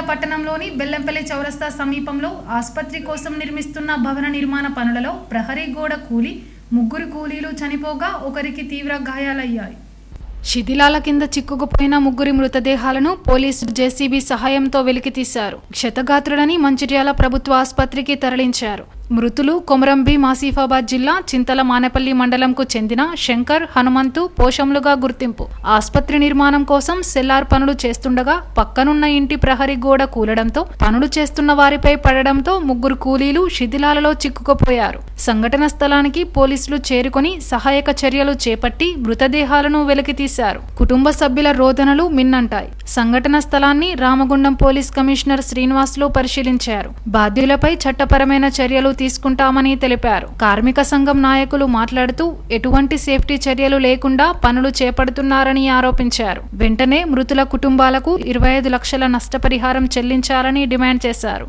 పట్టణంలోని బెల్లంపల్లి చౌరస్తా సమీపంలో ఆసుపత్రి కోసం నిర్మిస్తున్న భవన నిర్మాణ పనులలో ప్రహరీ గోడ కూలి 3 కూలీలు చనిపోగా ఒకరికి తీవ్ర గాయాలయ్యాయి. శిథిలాల కింద చిక్కుకుపోయిన 3 మృతదేహాలను పోలీసులు జేసీబీ సహాయంతో వెలికితీశారు. క్షతగాత్రులని మంచిర్యాల ప్రభుత్వ ఆసుపత్రికి తరలించారు. మృతులు కొమరంభీ ఆసిఫాబాద్ జిల్లా చింతల మానేపల్లి మండలంకు చెందిన శంకర్, హనుమంతు పోషంలుగా గుర్తింపు. ఆసుపత్రి నిర్మాణం కోసం సెల్లార్ పనులు చేస్తుండగా పక్కనున్న ఇంటి ప్రహరీ గోడ కూలడంతో పనులు చేస్తున్న వారిపై పడడంతో 3 కూలీలు శిథిలాలలో చిక్కుకుపోయారు. సంఘటన స్థలానికి పోలీసులు చేరుకొని సహాయక చర్యలు చేపట్టి మృతదేహాలను వెలికితీశారు. కుటుంబ సభ్యుల రోదనలు మిన్నంటాయి. సంఘటన స్థలాన్ని రామగుండం పోలీస్ కమిషనర్ శ్రీనివాసులు పరిశీలించారు. బాధ్యులపై చట్టపరమైన చర్యలు తీసుకుంటామని తెలిపారు. కార్మిక సంఘం నాయకులు మాట్లాడుతూ ఎటువంటి సేఫ్టీ చర్యలు లేకుండా పనులు చేపడుతున్నారని ఆరోపించారు. వెంటనే మృతుల కుటుంబాలకు 25 లక్షల నష్టపరిహారం చెల్లించాలని డిమాండ్ చేశారు.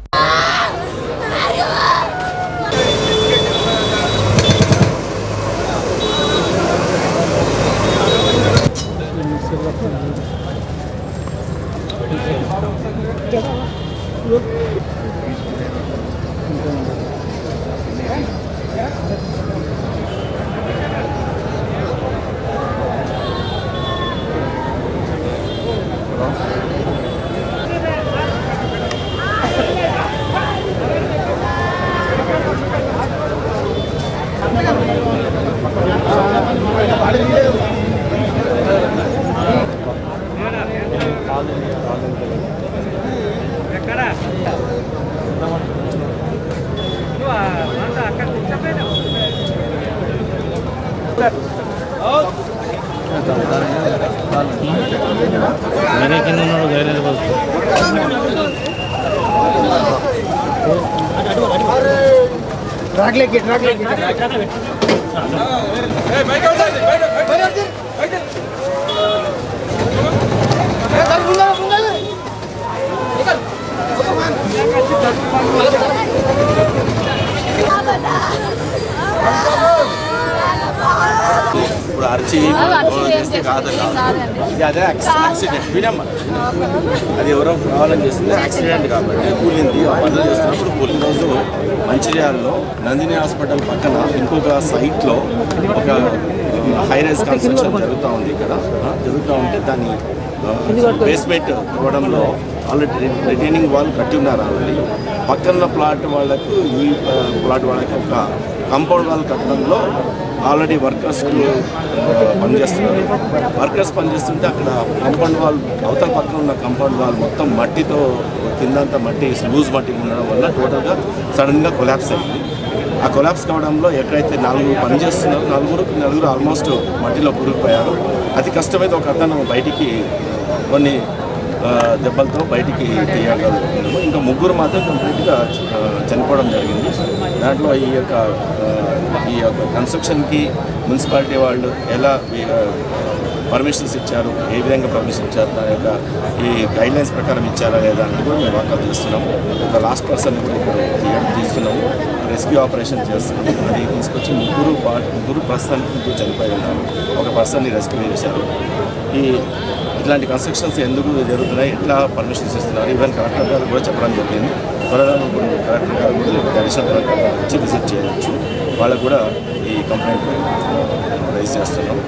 मेरे किन्नू गए ट्रक लेके ఇప్పుడు అరిచి చేస్తే కాదన్నా ఇది అదే యాక్సిడెంట్ వినమ్మా. అది ఎవరో కావాలని చేస్తుంది యాక్సిడెంట్ కాబట్టి కూలింది. పనులు చేస్తున్నప్పుడు కూలింగ్. రోజు మంచిర్యాలలో నందిని హాస్పిటల్ పక్కన ఇంకొక సైట్లో ఒక హైరైజ్ కన్స్ట్రక్షన్ జరుగుతూ ఉంది. ఇక్కడ జరుగుతూ ఉంటే దాన్ని బేస్మెంట్ ఇవ్వడంలో ఆల్రెడీ రిటైనింగ్ వాల్ కట్టి ఉన్నారు. ఆల్రెడీ పక్కన ప్లాట్ వాళ్ళకు ఈ ప్లాట్ వాళ్ళకి ఒక కాంపౌండ్ వాల్ కట్టడంలో ఆల్రెడీ వర్కర్స్ పనిచేస్తున్నారు. వర్కర్స్ పనిచేస్తుంటే అక్కడ కాంపౌండ్ వాల్ అవతల పక్కన ఉన్న కాంపౌండ్ వాల్ మొత్తం మట్టితో కిందంతా మట్టి లూజ్ మట్టి ఉండడం వల్ల టోటల్గా సడన్గా కొలాప్స్ అయింది. ఆ కొలాప్స్ కావడంలో ఎక్కడైతే 4 పనిచేస్తున్నారో నలుగురు ఆల్మోస్ట్ మట్టిలో కూరుకుపోయారు. అతి కష్టమైతే ఒక అతను బయటికి కొన్ని దెబ్బలతో బయటికి తీయగలుగుతున్నాము. ఇంకా 3 మాత్రం కంప్లీట్గా చనిపోవడం జరిగింది. దాంట్లో ఈ యొక్క కన్స్ట్రక్షన్కి మున్సిపాలిటీ వాళ్ళు ఎలా పర్మిషన్స్ ఇచ్చారు, ఏ విధంగా పర్మిషన్ ఇచ్చారు, దాని యొక్క ఈ గైడ్లైన్స్ ప్రకారం ఇచ్చారా లేదా అని కూడా మేము వాకప్ చేస్తున్నాము. ఒక లాస్ట్ పర్సన్ కూడా ఇక్కడ తీస్తున్నాము. రెస్క్యూ ఆపరేషన్ చేస్తున్నాము. అది తీసుకొచ్చి 3 ప్రస్తుతానికి చనిపోయి ఉన్నారు. ఒక పర్సన్ని రెస్క్యూ చేశారు. ఇట్లాంటి కన్స్ట్రక్షన్స్ ఎందుకు జరుగుతున్నాయి, ఎట్లా పర్మిషన్స్ ఇస్తున్నారు, ఈవెన్ కలెక్టర్ గారు కూడా చెప్పడం జరిగింది. త్వరగా కలెక్టర్ గారు కూడా అడిషనల్ కలెక్టర్ గారు వచ్చి విజిట్ చేయవచ్చు. వాళ్ళకు కూడా ఈ కంప్లైంట్ రైజ్ చేస్తున్నాం.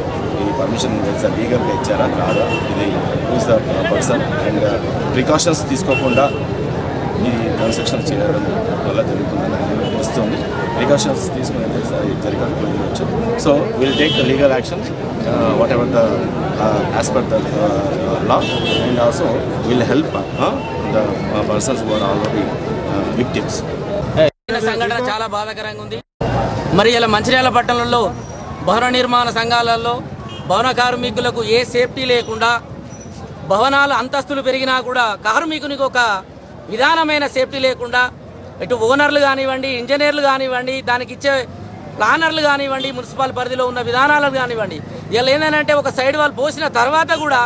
ఈ పర్మిషన్ లీగల్గా ఇచ్చారా కాదా, ఇది who's the person, and precautions తీసుకోకుండా ఈ కన్స్ట్రక్షన్ చేయడం వల్ల జరుగుతుందని తెలుస్తుంది. ప్రికాషన్స్ తీసుకుని జరగకపోవచ్చు. So will take the legal action whatever the as per the law, and also will help the persons who are already victims. సంఘటన చాలా బాధాకరంగా ఉంది. మరి ఇలా మంచిర్యాల పట్టణంలో భవన నిర్మాణ సంఘాలలో భవన కార్మికులకు ఏ సేఫ్టీ లేకుండా, భవనాల అంతస్తులు పెరిగినా కూడా కార్మికునికి ఒక విధానమైన సేఫ్టీ లేకుండా, ఇటు ఓనర్లు కానివ్వండి, ఇంజనీర్లు కానివ్వండి, దానికి ఇచ్చే ప్లానర్లు కానివ్వండి, మున్సిపల్ పరిధిలో ఉన్న విధానాలు కానివ్వండి, ఇలా ఏంటంటే ఒక సైడ్ వాళ్ళు పోసిన తర్వాత కూడా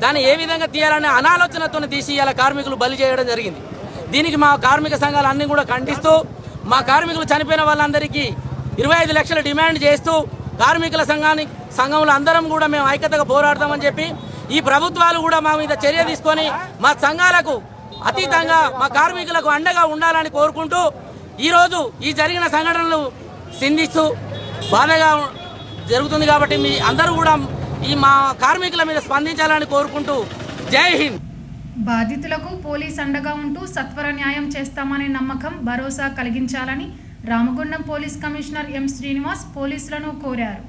దాన్ని ఏ విధంగా తీయాలనే అనాలోచనతో తీసి ఇలా కార్మికులు బలి చేయడం జరిగింది. దీనికి మా కార్మిక సంఘాలు అన్నీ కూడా ఖండిస్తూ, మా కార్మికులు చనిపోయిన వాళ్ళందరికీ 25 లక్షలు డిమాండ్ చేస్తూ కార్మికుల సంఘంలో అందరం కూడా మేము ఐక్యతగా పోరాడతామని చెప్పి ఈ ప్రభుత్వాలు కూడా మా మీద చర్య తీసుకొని మా సంఘాలకు అతీతంగా మా కార్మికులకు అండగా ఉండాలని కోరుకుంటూ ఈరోజు ఈ జరిగిన సంఘటనలు చిందిస్తూ బాధగా జరుగుతుంది కాబట్టి మీ అందరూ కూడా ఈ మా కార్మికుల మీద స్పందించాలని కోరుకుంటూ జై హింద్. బాధితులకు పోలీస్ అండగా ఉంటూ సత్వర న్యాయం చేస్తామనే నమ్మకం భరోసా కలిగించాలని Ramagundam police commissioner M Srinivas పోలీసులను కోరారు.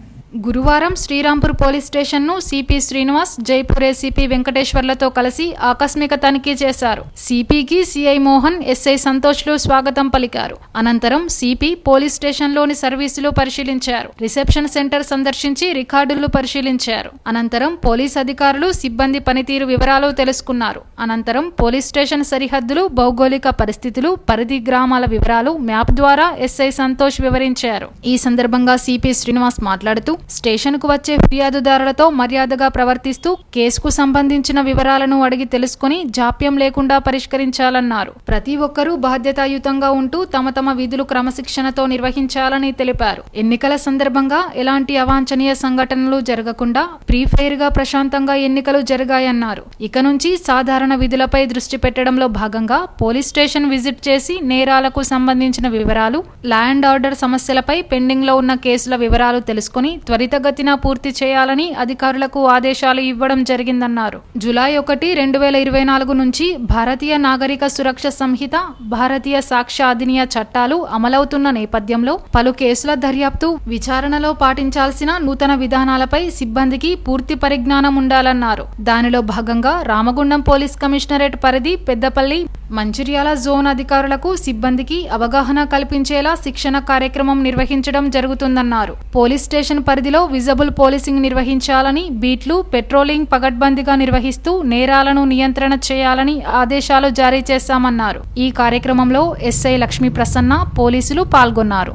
గురువారం శ్రీరాంపూర్ పోలీస్ స్టేషన్ను సిపి శ్రీనివాస్, జైపూర్ ఏసీపీ వెంకటేశ్వర్లతో కలిసి ఆకస్మిక తనిఖీ చేశారు. సిపికి సిఐ మోహన్, ఎస్ఐ సంతోష్లు స్వాగతం పలికారు. అనంతరం సిపి పోలీస్ స్టేషన్లోని సర్వీసులు పరిశీలించారు. రిసెప్షన్ సెంటర్ సందర్శించి రికార్డులు పరిశీలించారు. అనంతరం పోలీస్ అధికారులు సిబ్బంది పనితీరు వివరాలు తెలుసుకున్నారు. అనంతరం పోలీస్ స్టేషన్ సరిహద్దులు, భౌగోళిక పరిస్థితులు, పరిధి గ్రామాల వివరాలు మ్యాప్ ద్వారా ఎస్ఐ సంతోష్ వివరించారు. ఈ సందర్భంగా సిపి శ్రీనివాస్ మాట్లాడుతూ స్టేషన్కు వచ్చే ఫిర్యాదుదారులతో మర్యాదగా ప్రవర్తిస్తూ కేసుకు సంబంధించిన వివరాలను అడిగి తెలుసుకుని జాప్యం లేకుండా పరిష్కరించాలన్నారు. ప్రతి ఒక్కరూ బాధ్యతాయుతంగా ఉంటూ తమ తమ విధులు క్రమశిక్షణతో నిర్వహించాలని తెలిపారు. ఎన్నికల సందర్భంగా ఎలాంటి అవాంఛనీయ సంఘటనలు జరగకుండా ప్రీఫెయిర్ గా ప్రశాంతంగా ఎన్నికలు జరిగాయన్నారు. ఇక నుంచి సాధారణ విధులపై దృష్టి పెట్టడంలో భాగంగా పోలీస్ స్టేషన్ విజిట్ చేసి నేరాలకు సంబంధించిన వివరాలు, లా అండ్ ఆర్డర్ సమస్యలపై పెండింగ్ లో ఉన్న కేసుల వివరాలు తెలుసుకుని త్వరితగతిన పూర్తి చేయాలని అధికారులకు ఆదేశాలు ఇవ్వడం జరిగిందన్నారు. జూలై 1, 2024 నుంచి భారతీయ నాగరిక సురక్ష సంహిత, భారతీయ సాక్ష్య అధినియ చట్టాలు అమలవుతున్న నేపథ్యంలో పలు కేసుల దర్యాప్తు, విచారణలో పాటించాల్సిన నూతన విధానాలపై సిబ్బందికి పూర్తి పరిజ్ఞానం ఉండాలన్నారు. దానిలో భాగంగా రామగుండం పోలీస్ కమిషనరేట్ పరిధి, పెద్దపల్లి, మంచిర్యాల జోన్ అధికారులకు సిబ్బందికి అవగాహన కల్పించేలా శిక్షణ కార్యక్రమం నిర్వహించడం జరుగుతుందన్నారు. పోలీస్ స్టేషన్ పరిధిలో విజబుల్ పోలీసింగ్ నిర్వహించాలని, బీట్లు, పెట్రోలింగ్ పగడ్బందీగా నిర్వహిస్తూ నేరాలను నియంత్రణ చేయాలని ఆదేశాలు జారీ చేశామన్నారు. ఈ కార్యక్రమంలో ఎస్ఐ లక్ష్మీ ప్రసన్న, పోలీసులు పాల్గొన్నారు.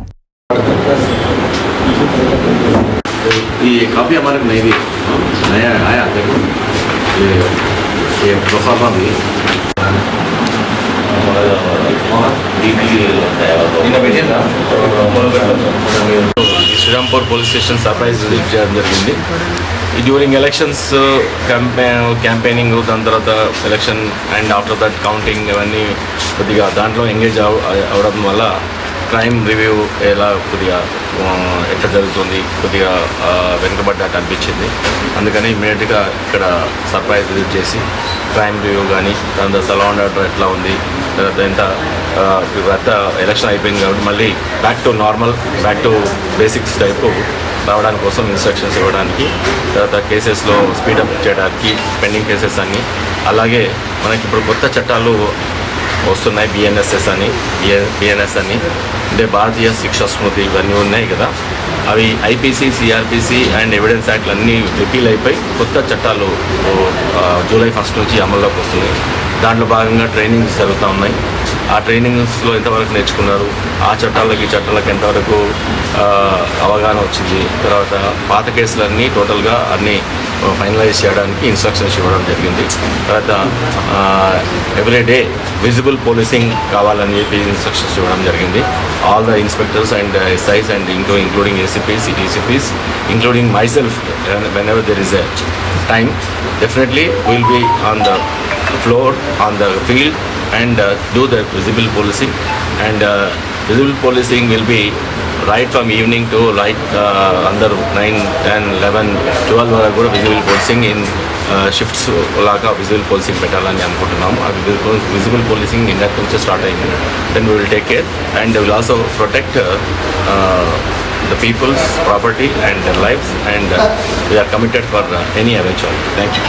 Srirampur police station surprise visit చేయడం జరిగింది. డ్యూరింగ్ ఎలక్షన్స్ క్యాంపెయినింగ్, దాని తర్వాత election and after that counting, ఇవన్నీ కొద్దిగా దాంట్లో ఎంగేజ్ అవడం వల్ల క్రైమ్ రివ్యూ ఎలా కొద్దిగా ఎట్లా జరుగుతుంది కొద్దిగా వెనుకబడ్డట్టు అనిపించింది. అందుకని ఇమ్మీడియట్గా ఇక్కడ సర్ప్రైజ్ విజిట్ చేసి క్రైమ్ రివ్యూ కానీ, దాని తర్వాత లా అండ్ ఆర్డర్ ఎట్లా ఉంది, తర్వాత ఎంత ఎలక్షన్ అయిపోయింది కాబట్టి మళ్ళీ back to normal, back to basics type రావడానికి కోసం ఇన్స్ట్రక్షన్స్ ఇవ్వడానికి, తర్వాత కేసెస్లో స్పీడప్ చేయడానికి పెండింగ్ కేసెస్ అన్నీ, అలాగే మనకి ఇప్పుడు కొత్త చట్టాలు వస్తున్నాయి, బిఎన్ఎస్ఎస్ అని, బిఎన్ఎస్ అని, అంటే భారతీయ శిక్షా స్మృతి, ఇవన్నీ ఉన్నాయి కదా, అవి ఐపీసీ, సిఆర్పిసి అండ్ ఎవిడెన్స్ యాక్ట్లు అన్నీ రిపీల్ అయిపోయి కొత్త చట్టాలు జూలై 1 నుంచి అమల్లోకి వస్తున్నాయి. దాంట్లో భాగంగా ట్రైనింగ్స్ జరుగుతూ ఉన్నాయి. ఆ ట్రైనింగ్స్లో ఎంతవరకు నేర్చుకున్నారు, ఆ చట్టాలకి ఈ చట్టాలకు ఎంతవరకు అవగాహన వచ్చింది, తర్వాత పాత కేసులన్నీ టోటల్గా అన్నీ ఫైనలైజ్ చేయడానికి ఇన్స్ట్రక్షన్స్ ఇవ్వడం జరిగింది. తర్వాత ఎవ్రీడే విజిబుల్ పోలీసింగ్ కావాలని చెప్పి ఇన్స్ట్రక్షన్స్ ఇవ్వడం జరిగింది. All the inspectors and SIs and including ACPs, DCPs, including myself, whenever there is a time, definitely we'll be on the floor, on the field and do the visible policing. And visible policing will be right from evening to like under 9, 10, 11, 12 వరకు కూడా visible policing in shifts లాగా visible policing పెట్టాలని అనుకుంటున్నాము. అది visible policing ఇందాక నుంచే start అయింది. Then we will take care and will also protect the people's property and their lives, and we are committed for any eventuality. Thank you.